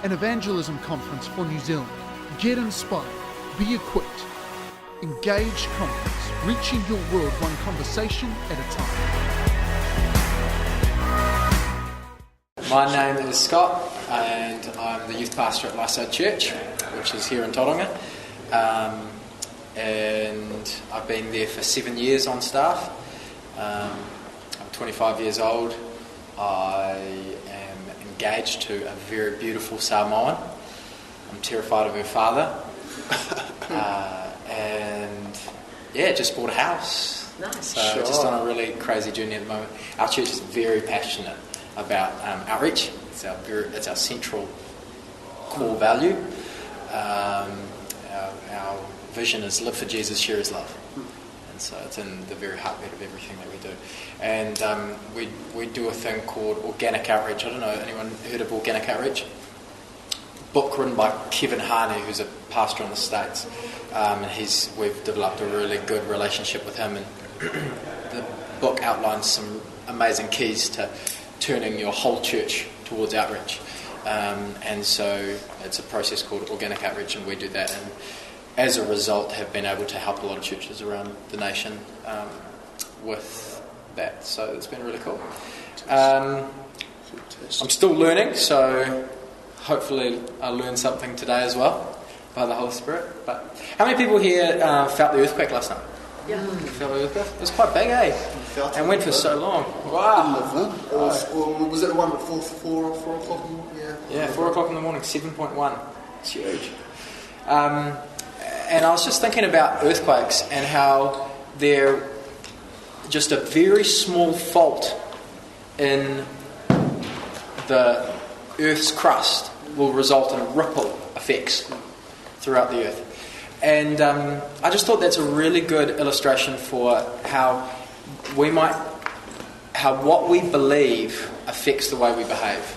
an evangelism conference for New Zealand. Get inspired, be equipped. Engage Conference, reaching your world one conversation at a time. My name is Scott, and I'm the youth pastor at Lifezone Church, which is here in Tauranga. And I've been there for 7 years on staff. I'm 25 years old. I am engaged to a very beautiful Samoan. I'm terrified of her father. And yeah, just bought a house. Nice. So just on a really crazy journey at the moment. Our church is very passionate about outreach. It's our central core value. Our vision is live for Jesus, share His love. And so it's in the very heartbeat of everything that we do. And we do a thing called organic outreach. I don't know, anyone heard of organic outreach? Book written by Kevin Harney, who's a pastor in the States. And we've developed a really good relationship with him. And the book outlines some amazing keys to turning your whole church towards outreach. And so it's a process called organic outreach, and we do that. And as a result, have been able to help a lot of churches around the nation with that. So it's been really cool. I'm still learning, so hopefully I'll learn something today as well by the Holy Spirit. But how many people here felt the earthquake last night? Yeah. Felt the earthquake? It was quite big, eh? And went for so long. Wow. Was it the one at 4 o'clock in the morning? Yeah, 4 o'clock in the morning, 7.1. It's huge. And I was just thinking about earthquakes and how they're just a very small fault in the Earth's crust will result in ripple effects throughout the Earth. And I just thought that's a really good illustration for how what we believe affects the way we behave.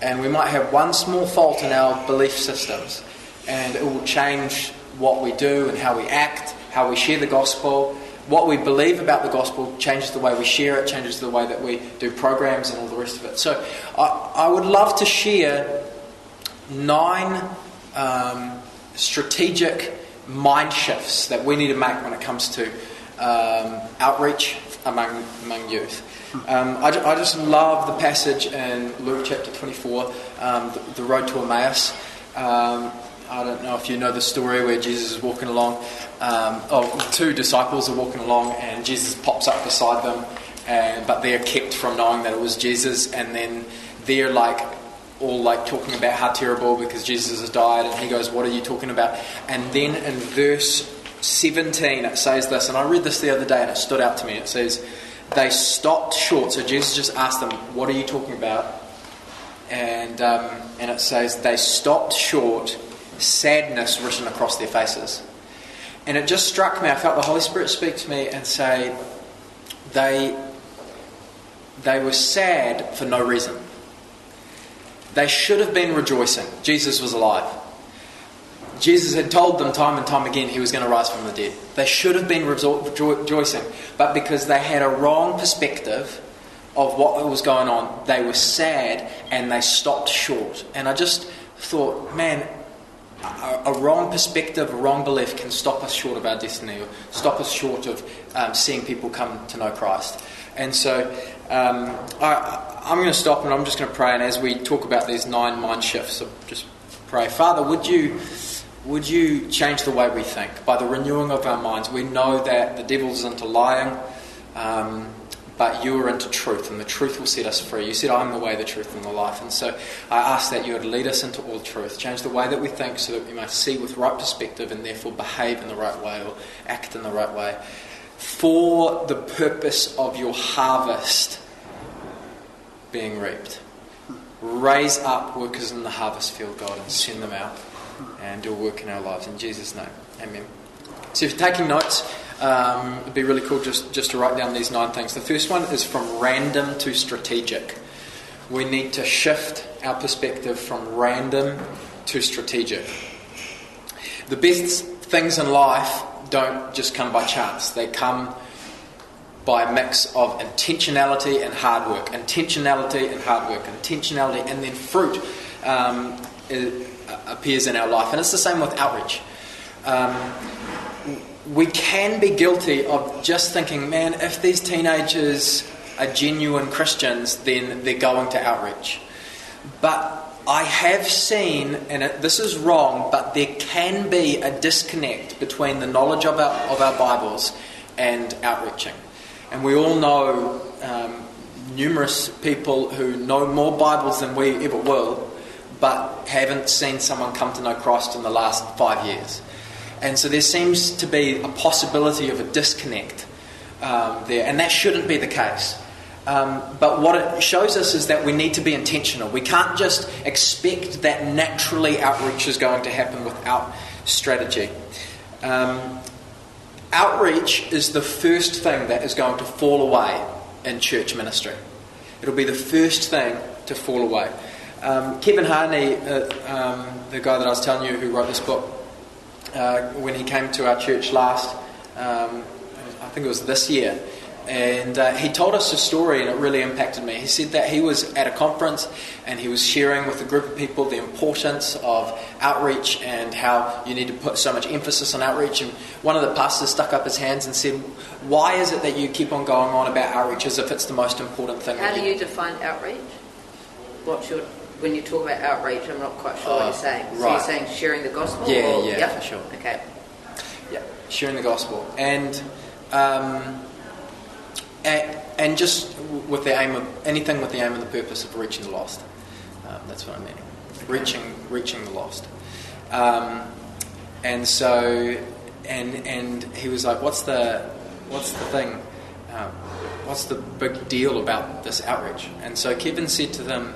And we might have one small fault in our belief systems, and it will change what we do and how we act, how we share the gospel. What we believe about the gospel changes the way we share it, changes the way that we do programs and all the rest of it. So I would love to share 9 strategic mind shifts that we need to make when it comes to outreach among youth. I just love the passage in Luke chapter 24, the road to Emmaus. I don't know if you know the story where Jesus is walking along. 2 disciples are walking along, and Jesus pops up beside them, but they're kept from knowing that it was Jesus. And then they're all talking about how terrible because Jesus has died, and he goes, "What are you talking about?" And then in verse 17 it says this, and I read this the other day and it stood out to me. It says, they stopped short. So Jesus just asked them, "What are you talking about?" And it says they stopped short, sadness written across their faces. And it just struck me. I felt the Holy Spirit speak to me and say they were sad for no reason. They should have been rejoicing. Jesus was alive. Jesus had told them time and time again he was going to rise from the dead. They should have been rejoicing. But because they had a wrong perspective of what was going on, they were sad and they stopped short. And I just thought, man, a wrong perspective, a wrong belief can stop us short of our destiny, or stop us short of seeing people come to know Christ. And so I'm going to stop and I'm just going to pray. And as we talk about these 9 mind shifts, I'll just pray. Father, would you change the way we think by the renewing of our minds? We know that the devil's into lying, but you are into truth, and the truth will set us free. You said, "I'm the way, the truth, and the life." And so I ask that you would lead us into all truth, change the way that we think so that we may see with right perspective and therefore behave in the right way or act in the right way for the purpose of your harvest being reaped. Raise up workers in the harvest field, God, and send them out and do work in our lives. In Jesus' name, amen. So if you're taking notes, it'd be really cool just to write down these 9 things. The first one is from random to strategic. We need to shift our perspective from random to strategic. The best things in life don't just come by chance. They come by a mix of intentionality and hard work. Intentionality and hard work. Intentionality and then fruit. appears in our life. And it's the same with outreach. We can be guilty of just thinking, man, if these teenagers are genuine Christians, then they're going to outreach. But I have seen, and this is wrong, but there can be a disconnect between the knowledge of our Bibles and outreaching. And we all know numerous people who know more Bibles than we ever will, but haven't seen someone come to know Christ in the last 5 years. And so there seems to be a possibility of a disconnect there, and that shouldn't be the case. But what it shows us is that we need to be intentional. We can't just expect that naturally outreach is going to happen without strategy. Outreach is the first thing that is going to fall away in church ministry. It'll be the first thing to fall away. Kevin Harney, the guy that I was telling you who wrote this book, when he came to our church last, I think it was this year, and he told us a story and it really impacted me. He said that he was at a conference and he was sharing with a group of people the importance of outreach and how you need to put so much emphasis on outreach. And one of the pastors stuck up his hands and said, why is it that you keep on going on about outreach as if it's the most important thing? How do you define outreach? When you talk about outreach, I'm not quite sure what you're saying. So right. You're saying sharing the gospel? Yeah, Yep. for sure. Okay. Yeah, sharing the gospel. And just with the aim of anything with the aim and the purpose of reaching the lost. That's what I mean. Reaching the lost. And so, and he was like, "What's the thing? What's the big deal about this outreach?" And so Kevin said to them,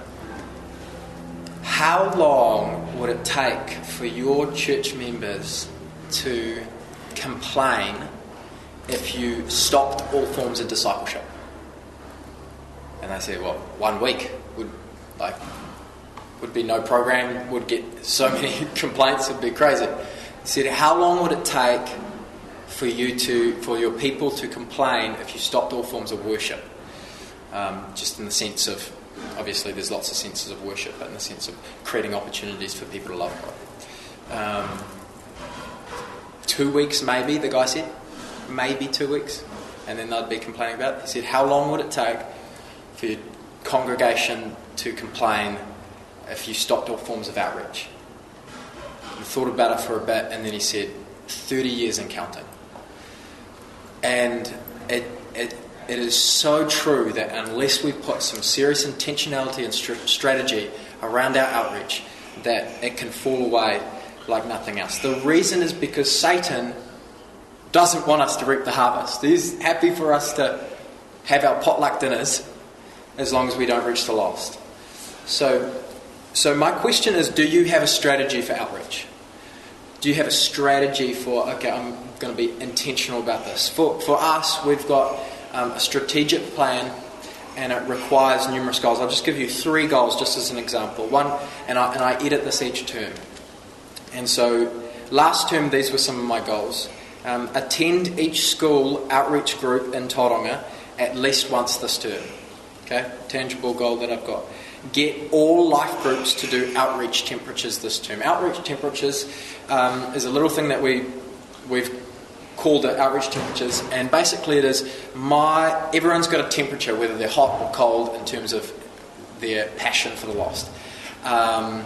"How long would it take for your church members to complain if you stopped all forms of discipleship?" And they said, well, 1 week would be no program, would get so many complaints, it'd be crazy. He said, how long would it take for your people to complain if you stopped all forms of worship? Just in the sense of, obviously there's lots of senses of worship, but in the sense of creating opportunities for people to love God. 2 weeks maybe, the guy said. Maybe 2 weeks, and then they'd be complaining about it. He said, how long would it take for your congregation to complain if you stopped all forms of outreach? He thought about it for a bit, and then he said, 30 years and counting. And it is so true that unless we put some serious intentionality and strategy around our outreach, that it can fall away like nothing else. The reason is because Satan doesn't want us to reap the harvest. He's happy for us to have our potluck dinners as long as we don't reach the lost. So my question is, do you have a strategy for outreach? Do you have a strategy for, okay, I'm going to be intentional about this? For us, we've got a strategic plan, and it requires numerous goals. I'll just give you 3 goals just as an example. One, and I edit this each term. And so last term, these were some of my goals. Attend each school outreach group in Tauranga at least once this term. Okay, tangible goal that I've got. Get all life groups to do outreach temperatures this term. Outreach temperatures is a little thing that we've called it outreach temperatures, and basically it is everyone's got a temperature, whether they're hot or cold, in terms of their passion for the lost. And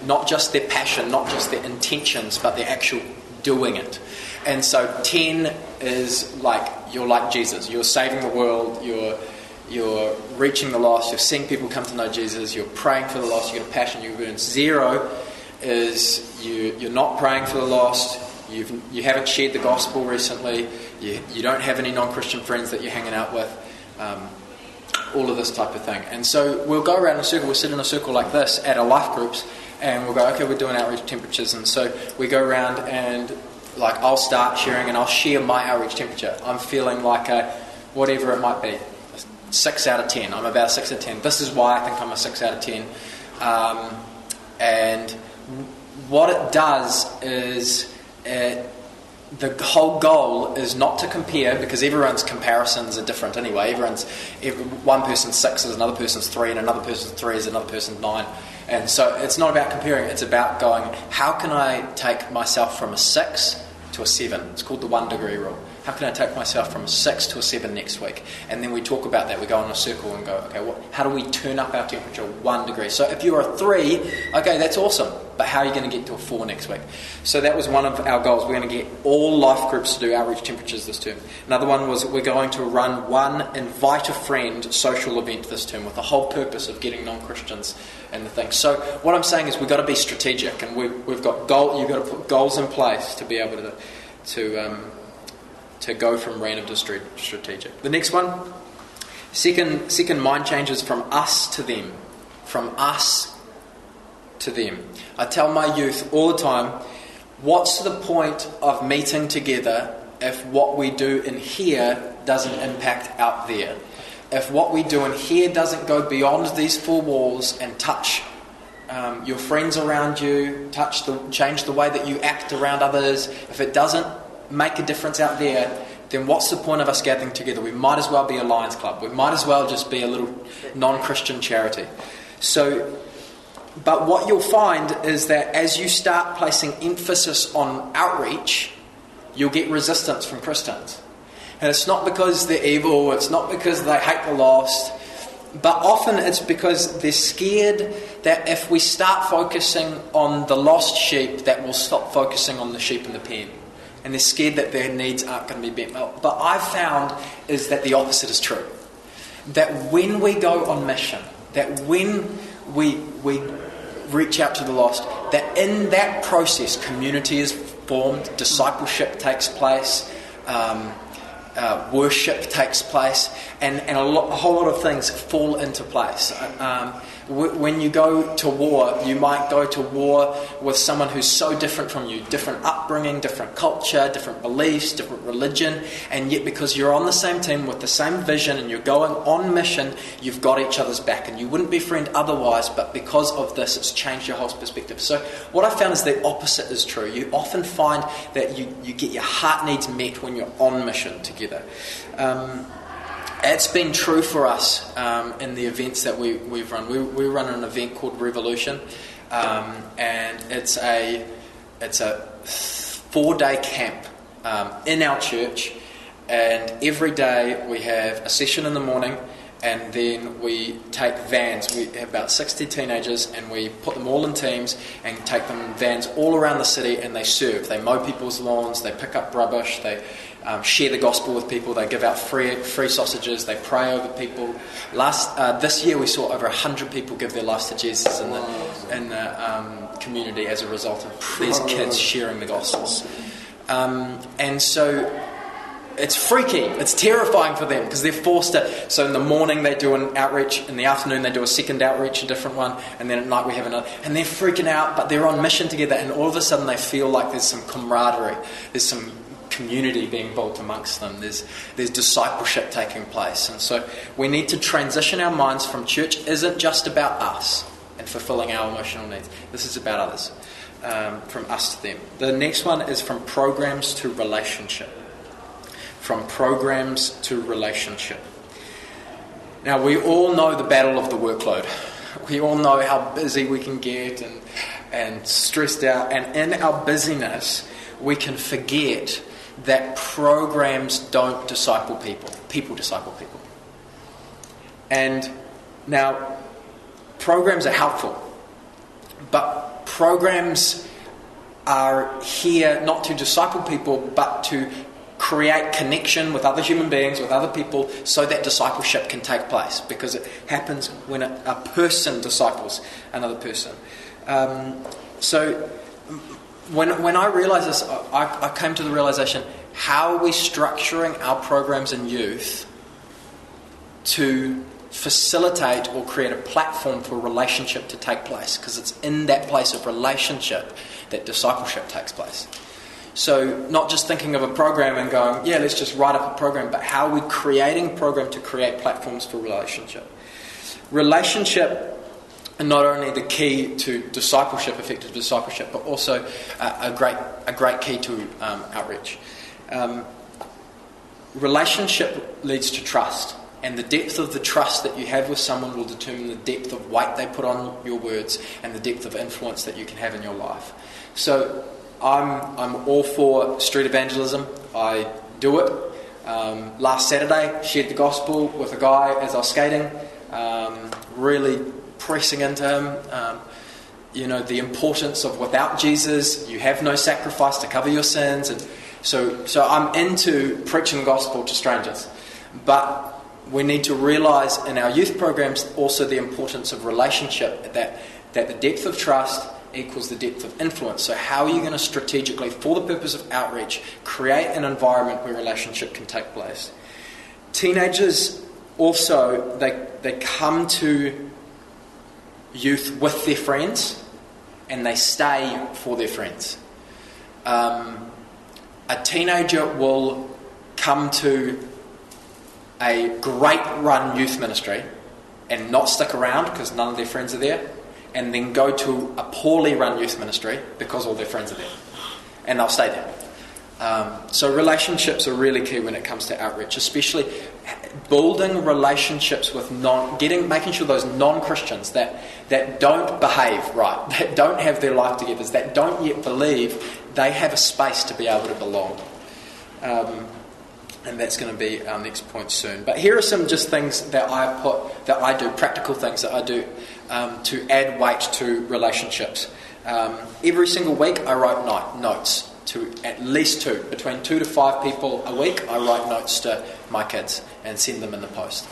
not just their passion, not just their intentions, but their actual doing it. And so 10 is like you're like Jesus. You're saving the world. You're reaching the lost. You're seeing people come to know Jesus. You're praying for the lost. You've got a passion. You burn. 0 is you're not praying for the lost. You haven't shared the gospel recently. You don't have any non-Christian friends that you're hanging out with. All of this type of thing. And so we'll go around in a circle. We'll sit in a circle like this at our life groups, and we'll go, okay, we're doing outreach temperatures. And so we go around and, like, I'll start sharing and I'll share my outreach temperature. I'm feeling like whatever it might be, 6 out of 10. I'm about a 6 out of 10. This is why I think I'm a 6 out of 10. And what it does is it the whole goal is not to compare, because everyone's comparisons are different anyway. One person's 6 is another person's 3, and another person's 3 is another person's 9. And so it's not about comparing, it's about going, how can I take myself from a 6 to a 7? It's called the 1 degree rule. How can I take myself from a 6 to a 7 next week? And then we talk about that. We go in a circle and go, okay, how do we turn up our temperature 1 degree? So if you're a 3, okay, that's awesome. But how are you going to get to a 4 next week? So that was one of our goals. We're going to get all life groups to do outreach temperatures this term. Another one was we're going to run one invite a friend social event this term with the whole purpose of getting non-Christians in the thing. So what I'm saying is we've got to be strategic, and we've got you've got to put goals in place to be able to go from random to strategic. The next one, second mind changes from us to them. From us to them. I tell my youth all the time, what's the point of meeting together if what we do in here doesn't impact out there? If what we do in here doesn't go beyond these 4 walls and touch your friends around you, change the way that you act around others, if it doesn't make a difference out there, then what's the point of us gathering together? We might as well be a Lions Club. We might as well just be a little non-Christian charity. But what you'll find is that as you start placing emphasis on outreach, you'll get resistance from Christians. And it's not because they're evil, it's not because they hate the lost, but often it's because they're scared that if we start focusing on the lost sheep, that we'll stop focusing on the sheep in the pen. And they're scared that their needs aren't going to be met. But I've found is that the opposite is true. That when we go on mission, that when we reach out to the lost, that in that process community is formed, discipleship takes place, worship takes place, and a whole lot of things fall into place. When you go to war, you might go to war with someone who's so different from you, different upbringing, different culture, different beliefs, different religion, and yet because you're on the same team with the same vision and you're going on mission, you've got each other's back, and you wouldn't be friend otherwise, but because of this, it's changed your whole perspective. So what I found is the opposite is true. You often find that you get your heart needs met when you're on mission together. It's been true for us in the events that we've run. We run an event called Revolution, and it's a 4-day camp in our church, and every day we have a session in the morning, and then we take vans. We have about 60 teenagers, and we put them all in teams and take them in vans all around the city, and they serve. They mow people's lawns, they pick up rubbish, they share the gospel with people, they give out free sausages, they pray over people. This year we saw over 100 people give their lives to Jesus in the community as a result of these kids sharing the gospels. And so it's freaky, it's terrifying for them because they're forced to. So in the morning they do an outreach, in the afternoon they do a second outreach, a different one, and then at night we have another. And they're freaking out, but they're on mission together, and all of a sudden they feel like there's some camaraderie, there's some community being built amongst them, there's discipleship taking place. And so we need to transition our minds from church isn't just about us and fulfilling our emotional needs. This is about others, from us to them. The next one is from programs to relationship. From programs to relationship. Now we all know the battle of the workload. We all know how busy we can get and stressed out, and in our busyness we can forget that programs don't disciple people. People disciple people. And now, programs are helpful, but programs are here not to disciple people, but to create connection with other human beings, with other people, so that discipleship can take place, because it happens when a person disciples another person. So when I realised this, I came to the realisation, how are we structuring our programs in youth to facilitate or create a platform for relationship to take place? Because it's in that place of relationship that discipleship takes place. So not just thinking of a program and going, yeah, let's just write up a program, but how are we creating a program to create platforms for relationship? Relationship not only the key to discipleship, effective discipleship, but also a great key to outreach. Relationship leads to trust, and the depth of the trust that you have with someone will determine the depth of weight they put on your words and the depth of influence that you can have in your life. So I'm all for street evangelism. I do it. Last Saturday, shared the gospel with a guy as I was skating, really pressing into him. The importance of without Jesus, you have no sacrifice to cover your sins, and so I'm into preaching the gospel to strangers. But we need to realise in our youth programs also the importance of relationship, that the depth of trust equals the depth of influence. So how are you going to strategically, for the purpose of outreach, create an environment where relationship can take place? Teenagers also, they come to youth with their friends and they stay for their friends. A teenager will come to a great run youth ministry and not stick around because none of their friends are there, and then go to a poorly run youth ministry because all their friends are there, and they'll stay there. So relationships are really key when it comes to outreach, especially building relationships with making sure those non-Christians that don't behave right, that don't have their life together, that don't yet believe, they have a space to be able to belong. And that's going to be our next point soon. But here are some just things that I do, practical things that I do to add weight to relationships. Every single week I write notes to at least between 2 to 5 people a week. I write notes to my kids and send them in the post,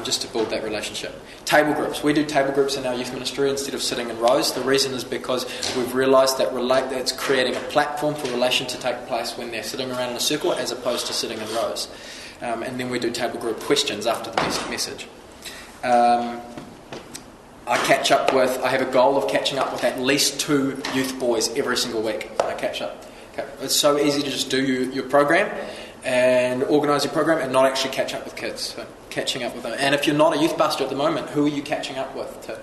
just to build that relationship. Table groups. We do table groups in our youth ministry instead of sitting in rows. The reason is because we've realised that it's creating a platform for relation to take place when they're sitting around in a circle as opposed to sitting in rows. And then we do table group questions after the message. I have a goal of catching up with at least 2 youth boys every single week. I catch up. Okay. It's so easy to just do your program and organise your program and not actually catch up with kids. So catching up with them. And if you're not a youth pastor at the moment, who are you catching up with to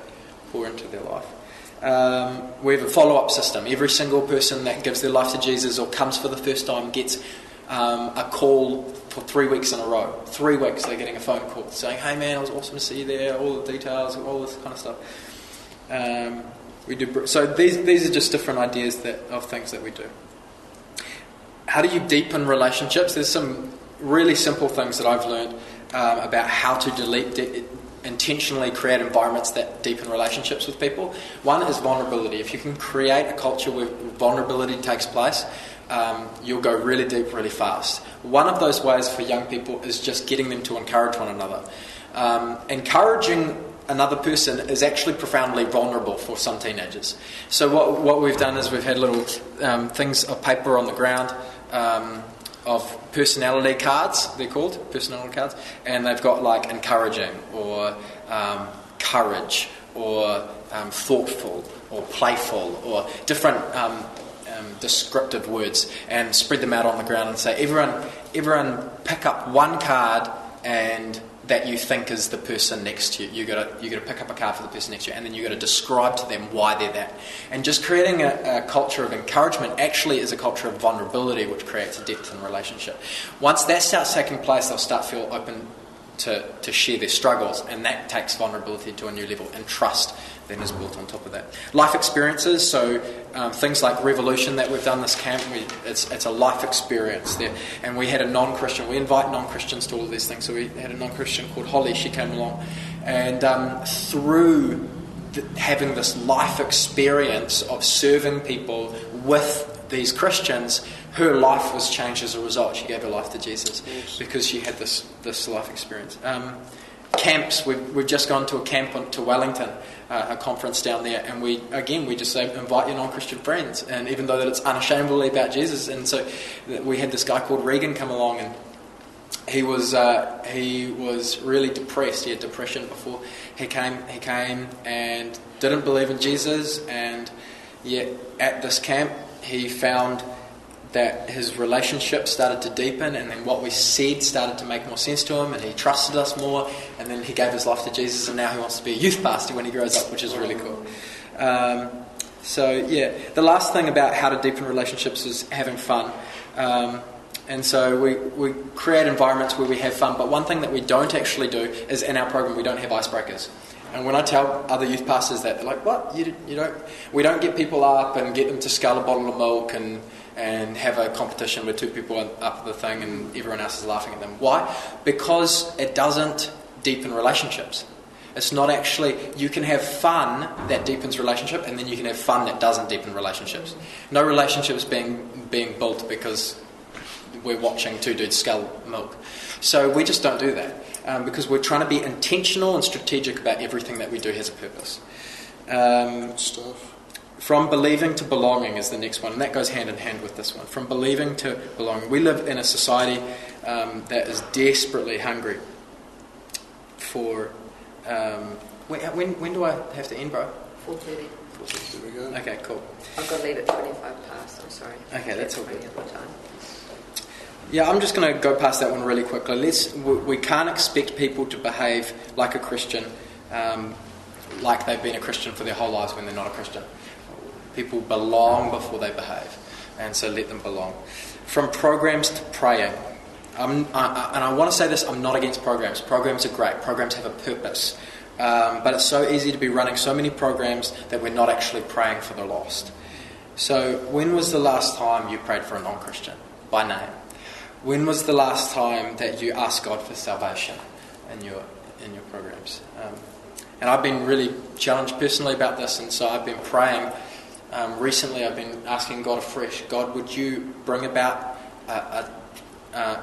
pour into their life? We have a follow-up system. Every single person that gives their life to Jesus or comes for the first time gets a call for 3 weeks in a row. 3 weeks they're getting a phone call saying, "Hey man, it was awesome to see you there, all the details, all this kind of stuff." So these are just different ideas of things that we do. How do you deepen relationships? There's some really simple things that I've learned about how to intentionally create environments that deepen relationships with people. One is vulnerability. If you can create a culture where vulnerability takes place, you'll go really deep really fast. One of those ways for young people is just getting them to encourage one another. Encouraging another person is actually profoundly vulnerable for some teenagers. So what we've done is we've had little things of paper on the ground of personality cards, they're called, personality cards, and they've got like encouraging or courage or thoughtful or playful or different descriptive words, and spread them out on the ground and say, everyone pick up one card and that you think is the person next to you. You got to pick up a card for the person next to you, and then you got to describe to them why they're that. And just creating a culture of encouragement actually is a culture of vulnerability, which creates a depth in relationship. Once that starts taking place, they'll start to feel open to share their struggles, and that takes vulnerability to a new level, and trust then is built on top of that. Life experiences, so things like Revolution that we've done this camp, it's a life experience there, and we had a non-Christian, we invite non-Christians to all of these things, so we had a non-Christian called Holly, she came along, and through having this life experience of serving people with these Christians, her life was changed as a result. She gave her life to Jesus because she had this life experience. Camps, we've just gone to a camp to Wellington, a conference down there, and we just say invite your non-Christian friends, and even though that it's unashamedly about Jesus. And so we had this guy called Regan come along, and he was really depressed. He had depression before he came and didn't believe in Jesus, and yet at this camp he found that his relationship started to deepen, and then what we said started to make more sense to him, and he trusted us more, and then he gave his life to Jesus, and now he wants to be a youth pastor when he grows up, which is really cool. The last thing about how to deepen relationships is having fun. And so we create environments where we have fun, but one thing that we don't actually do is in our program we don't have icebreakers. And when I tell other youth pastors that, they're like, what? We don't get people up and get them to scull a bottle of milk and have a competition where two people are up the thing and everyone else is laughing at them. Why? Because it doesn't deepen relationships. It's not actually, you can have fun that deepens relationship, and then you can have fun that doesn't deepen relationships. No relationships being built because we're watching two dudes scull milk. So we just don't do that because we're trying to be intentional and strategic about everything that we do has a purpose. Good stuff. From believing to belonging is the next one, and that goes hand in hand with this one. From believing to belonging. We live in a society that is desperately hungry for... when do I have to end, bro? 4:30. 4:30. There we go. Okay, cool. I've got to leave at 25 past, I'm sorry. Okay, that's all good. Time. Yeah, I'm just going to go past that one really quickly. We can't expect people to behave like a Christian, like they've been a Christian for their whole lives when they're not a Christian. People belong before they behave, and so let them belong. From programs to praying. And I want to say this, I'm not against programs. Programs are great. Programs have a purpose. But it's so easy to be running so many programs that we're not actually praying for the lost. So when was the last time you prayed for a non-Christian by name? When was the last time that you asked God for salvation in your programs? And I've been really challenged personally about this, and so I've been praying. Recently I've been asking God afresh, God, would you bring about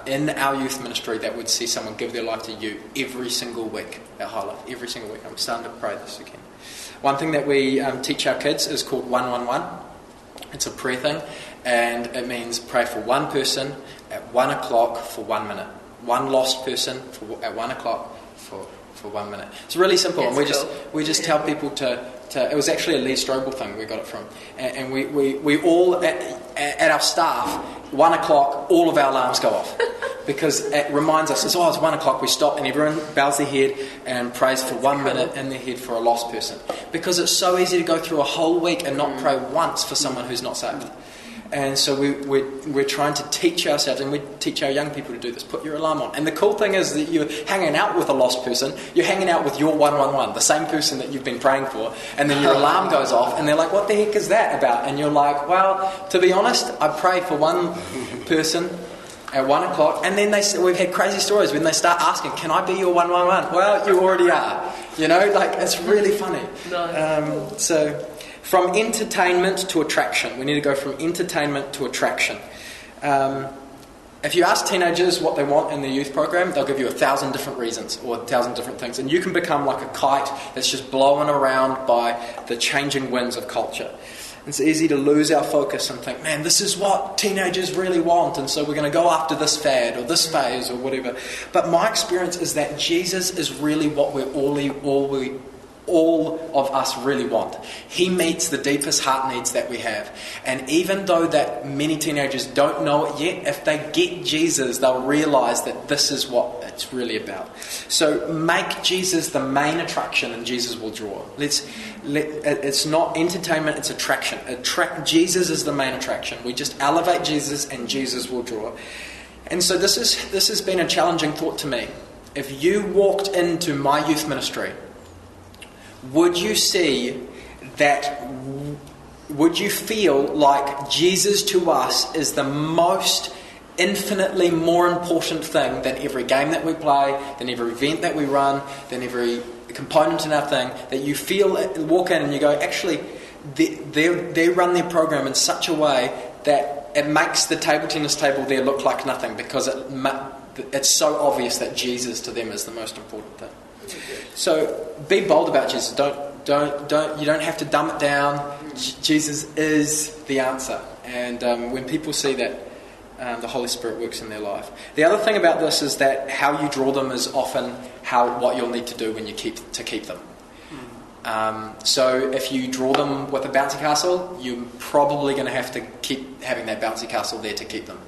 in our youth ministry that would see someone give their life to you every single week at High Life, every single week. I'm starting to pray this again. One thing that we teach our kids is called 111. It's a prayer thing, and it means pray for one person at 1 o'clock for 1 minute. One lost person at 1 o'clock for 1 minute. It's really simple, and we just tell people to. It was actually a Lee Strobel thing we got it from, and we all at our staff 1 o'clock all of our alarms go off because it reminds us it's 1 o'clock, we stop and everyone bows their head and prays for 1 minute in their head for a lost person, because it's so easy to go through a whole week and not pray once for someone who's not saved. And so we're trying to teach ourselves, and we teach our young people to do this. Put your alarm on. And the cool thing is that you're hanging out with a lost person. You're hanging out with your 111, the same person that you've been praying for. And then your alarm goes off, and they're like, what the heck is that about? And you're like, well, to be honest, I pray for one person at 1 o'clock. And then we've had crazy stories when they start asking, can I be your 111? Well, you already are. It's really funny. Nice. From entertainment to attraction. We need to go from entertainment to attraction. If you ask teenagers what they want in their youth program, they'll give you 1,000 different reasons or 1,000 different things. And you can become like a kite that's just blowing around by the changing winds of culture. It's easy to lose our focus and think, man, this is what teenagers really want, and so we're going to go after this fad or this phase or whatever. But my experience is that Jesus is really what all of us really want. He meets the deepest heart needs that we have. And even though that many teenagers don't know it yet, if they get Jesus, they'll realise that this is what it's really about. So make Jesus the main attraction and Jesus will draw. It's not entertainment, it's attraction. Jesus is the main attraction. We just elevate Jesus and Jesus will draw. And so this has been a challenging thought to me. If you walked into my youth ministry, would you see that, would you feel like Jesus to us is the most infinitely more important thing than every game that we play, than every event that we run, than every component in our thing, that you walk in and you go, actually, they run their program in such a way that it makes the table tennis table there look like nothing, because it's so obvious that Jesus to them is the most important thing. So be bold about Jesus. You don't have to dumb it down. Jesus is the answer. And when people see that, the Holy Spirit works in their life. The other thing about this is that how you draw them is often what you'll need to do when you keep them. So if you draw them with a bouncy castle, you're probably going to have to keep having that bouncy castle there to keep them.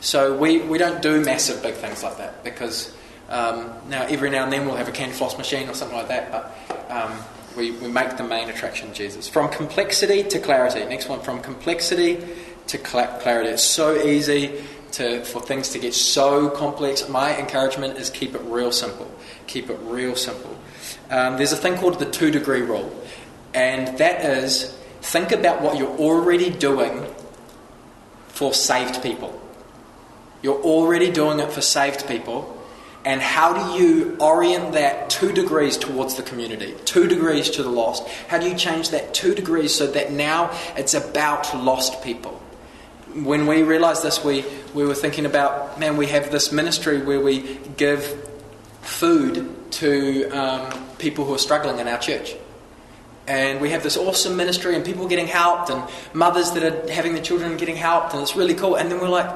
So we don't do massive big things like that, because now every now and then we'll have a candy floss machine or something like that, but we make the main attraction Jesus. From complexity to clarity. Next one, from complexity to clarity. It's so easy for things to get so complex. My encouragement is keep it real simple. Keep it real simple. There's a thing called the 2-degree rule, and that is, think about what you're already doing for saved people. You're already doing it for saved people, and how do you orient that 2 degrees towards the community, 2 degrees to the lost? How do you change that 2 degrees so that now it's about lost people? When we realised this, we were thinking about, man, we have this ministry where we give food to people who are struggling in our church. And we have this awesome ministry and people getting helped and mothers that are having their children getting helped, and it's really cool. And then we're like,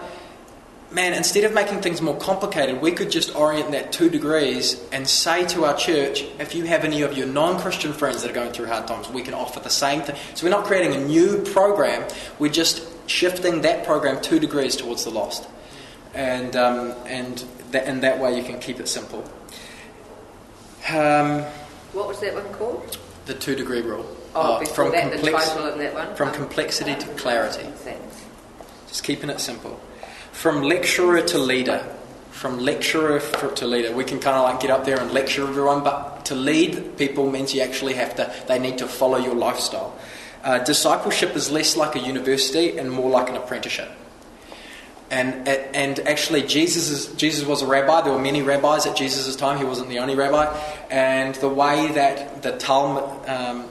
man, instead of making things more complicated, we could just orient that 2 degrees and say to our church, if you have any of your non-Christian friends that are going through hard times, we can offer the same thing. So we're not creating a new program, we're just shifting that program 2 degrees towards the lost. And in that way you can keep it simple. What was that one called? The 2-degree rule. Before that, the title of that one? From complexity to clarity. Thanks. Just keeping it simple. From lecturer to leader. From lecturer to leader. We can kind of like get up there and lecture everyone, but to lead people means you actually they need to follow your lifestyle. Discipleship is less like a university and more like an apprenticeship. And actually, Jesus was a rabbi. There were many rabbis at Jesus' time. He wasn't the only rabbi. And the way that the Talmudim,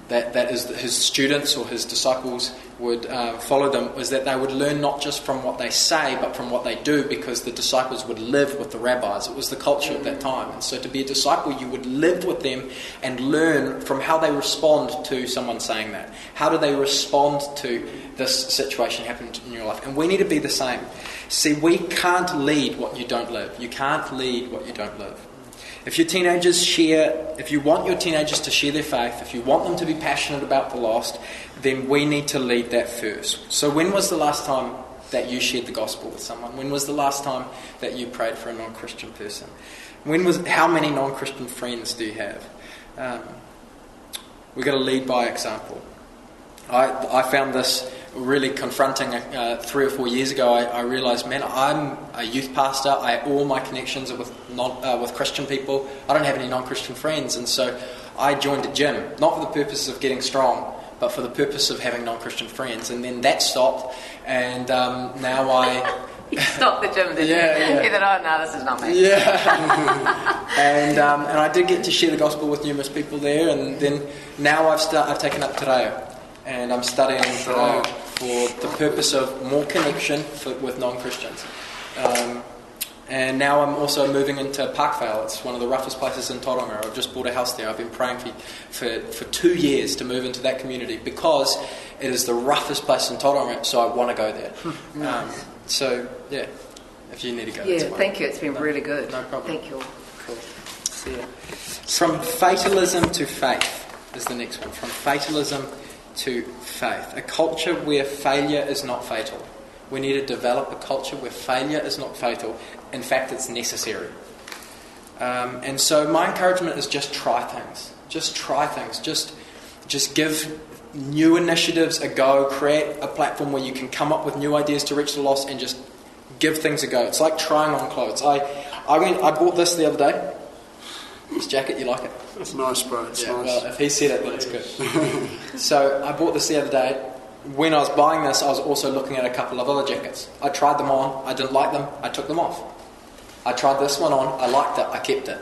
that is his students or his disciples would follow them, was that they would learn not just from what they say, but from what they do, because the disciples would live with the rabbis. It was the culture at that time. And so to be a disciple, you would live with them and learn from how they respond to someone saying that. How do they respond to this situation happened in your life? And we need to be the same. See, we can't lead what you don't live. You can't lead what you don't live. If you want your teenagers to share their faith, if you want them to be passionate about the lost, then we need to lead that first. So when was the last time that you shared the gospel with someone? When was the last time that you prayed for a non-Christian person? How many non-Christian friends do you have? We've got to lead by example. I found this really confronting 3 or 4 years ago. I realised, man, I'm a youth pastor. All my connections are with Christian people. I don't have any non-Christian friends, and so I joined a gym, not for the purpose of getting strong, but for the purpose of having non-Christian friends. And then that stopped, and now I... You stopped the gym, didn't you? Yeah. You thought, oh no, this is not me. Yeah. and I did get to share the gospel with numerous people there, and then now I've taken up Tauranga. And I'm studying for the purpose of more connection with non-Christians. And now I'm also moving into Parkvale. It's one of the roughest places in Tauranga. I've just bought a house there. I've been praying for 2 years to move into that community because it is the roughest place in Tauranga, so I want to go there. Nice. So, yeah, if you need to go. Yeah, thank you. It's been really good. No problem. Thank you. Cool. See ya. From fatalism to faith is the next one. From fatalism to faith. A culture where failure is not fatal. We need to develop a culture where failure is not fatal. In fact, it's necessary. And so my encouragement is just try things. Just try things. Just give new initiatives a go. Create a platform where you can come up with new ideas to reach the lost and just give things a go. It's like trying on clothes. I bought this the other day. This jacket, you like it? It's nice, bro. It's nice. Well, if he said it, then it's good. So I bought this the other day. When I was buying this, I was also looking at a couple of other jackets. I tried them on. I didn't like them. I took them off. I tried this one on. I liked it. I kept it.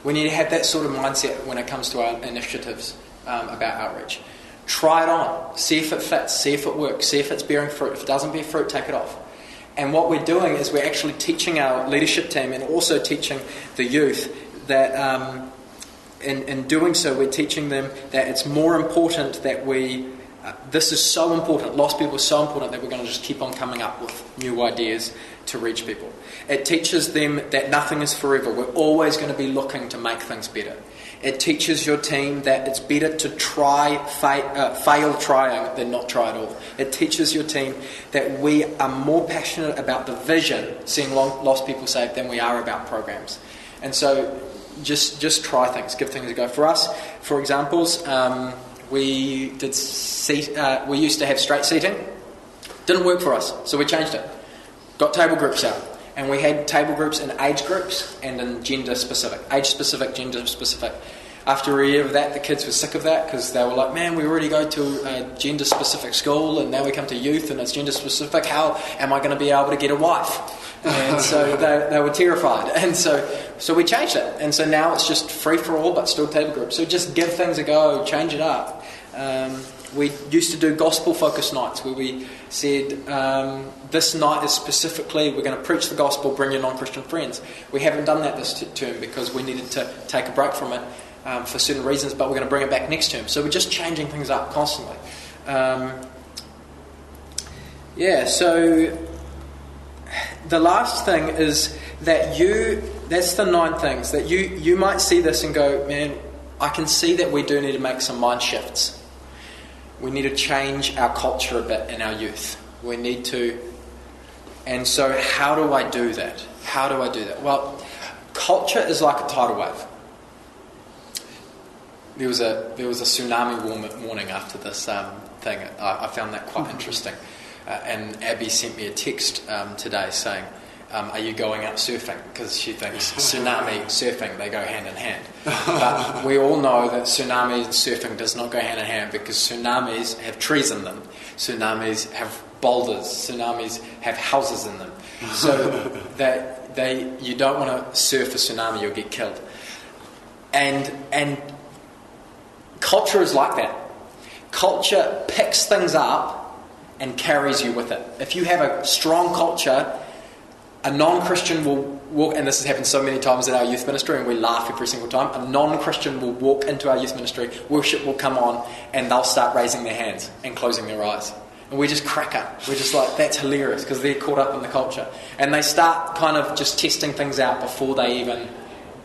We need to have that sort of mindset when it comes to our initiatives about outreach. Try it on. See if it fits. See if it works. See if it's bearing fruit. If it doesn't bear fruit, take it off. And what we're doing is we're actually teaching our leadership team and also teaching the youth that in doing so, we're teaching them that it's more important that we This is so important. Lost people are so important that we're going to just keep on coming up with new ideas to reach people. It teaches them that nothing is forever. We're always going to be looking to make things better. It teaches your team that it's better to fail trying than not try at all. It teaches your team that we are more passionate about the vision, seeing lost people saved, than we are about programs. And so just try things, give things a go. For us, for examples, we used to have straight seating. Didn't work for us, so we changed it. Got table groups out. And we had table groups in age groups and in gender specific. Age specific, gender specific. After a year of that, the kids were sick of that because they were like, man, we already go to a gender specific school and now we come to youth and it's gender specific. How am I going to be able to get a wife? And so they were terrified. And so we changed it. And so now it's just free for all but still table groups. So just give things a go, change it up. We used to do gospel-focused nights where we said, this night is specifically, we're going to preach the gospel, bring your non-Christian friends. We haven't done that this term because we needed to take a break from it for certain reasons, but we're going to bring it back next term. So we're just changing things up constantly. So the last thing is that that's the 9 things, that you might see this and go, man, I can see that we do need to make some mind shifts. We need to change our culture a bit in our youth. We need to... And so how do I do that? Well, culture is like a tidal wave. There was a tsunami warning after this thing. I found that quite interesting. And Abby sent me a text today saying, are you going out surfing? Because she thinks tsunami, surfing, they go hand in hand. But we all know that tsunami and surfing does not go hand in hand because tsunamis have trees in them. Tsunamis have boulders. Tsunamis have houses in them. So you don't want to surf a tsunami, you'll get killed. And culture is like that. Culture picks things up and carries you with it. If you have a strong culture, a non-Christian will walk, and this has happened so many times in our youth ministry, and we laugh every single time. A non-Christian will walk into our youth ministry, worship will come on, and they'll start raising their hands and closing their eyes. And we just crack up. We're just like, that's hilarious, because they're caught up in the culture. And they start kind of just testing things out before they even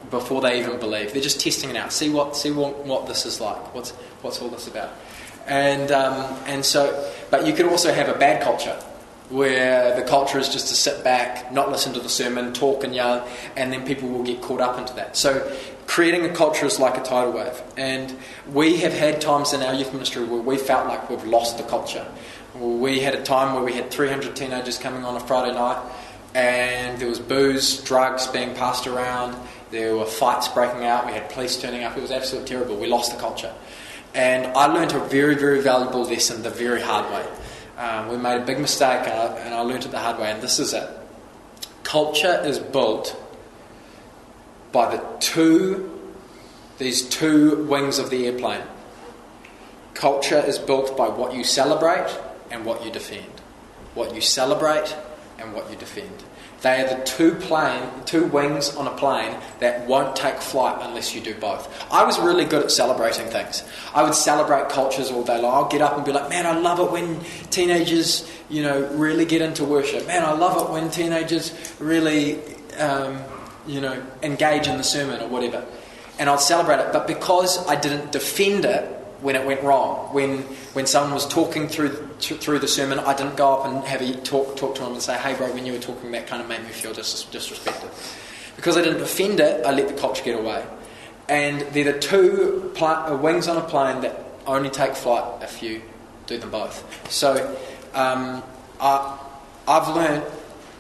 believe. They're just testing it out. See what this is like. What's all this about? And so, but you could also have a bad culture, where the culture is just to sit back, not listen to the sermon, talk and yell, and then people will get caught up into that. So creating a culture is like a tidal wave. And we have had times in our youth ministry where we felt like we've lost the culture. We had a time where we had 300 teenagers coming on a Friday night, and there was booze, drugs being passed around, there were fights breaking out, we had police turning up. It was absolutely terrible. We lost the culture. And I learned a very, very valuable lesson the very hard way. We made a big mistake, and I learned it the hard way, and this is it. Culture is built by these two wings of the airplane. Culture is built by what you celebrate and what you defend. What you celebrate and what you defend. They are the two wings on a plane that won't take flight unless you do both. I was really good at celebrating things. I would celebrate cultures all day long. I'll get up and be like, man, I love it when teenagers, really get into worship. Man, I love it when teenagers really, engage in the sermon or whatever. And I'd celebrate it. But because I didn't defend it when it went wrong, when someone was talking through the sermon, I didn't go up and have a talk to them and say, hey bro, when you were talking, that kind of made me feel disrespected. Because I didn't defend it, I let the culture get away. And they're the two wings on a plane that only take flight if you do them both. So I've learned,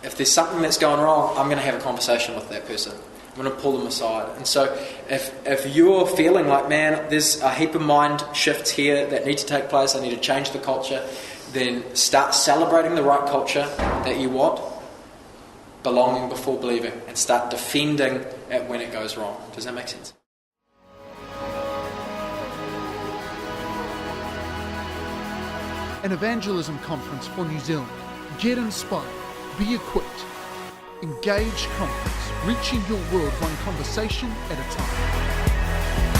if there's something that's going wrong, I'm going to have a conversation with that person. I'm going to pull them aside. And so if you're feeling like, man, there's a heap of mind shifts here that need to take place, I need to change the culture, then start celebrating the right culture that you want, belonging before believing, and start defending it when it goes wrong. Does that make sense? An evangelism conference for New Zealand. Get inspired. Be equipped. Engage conference, reaching your world one conversation at a time.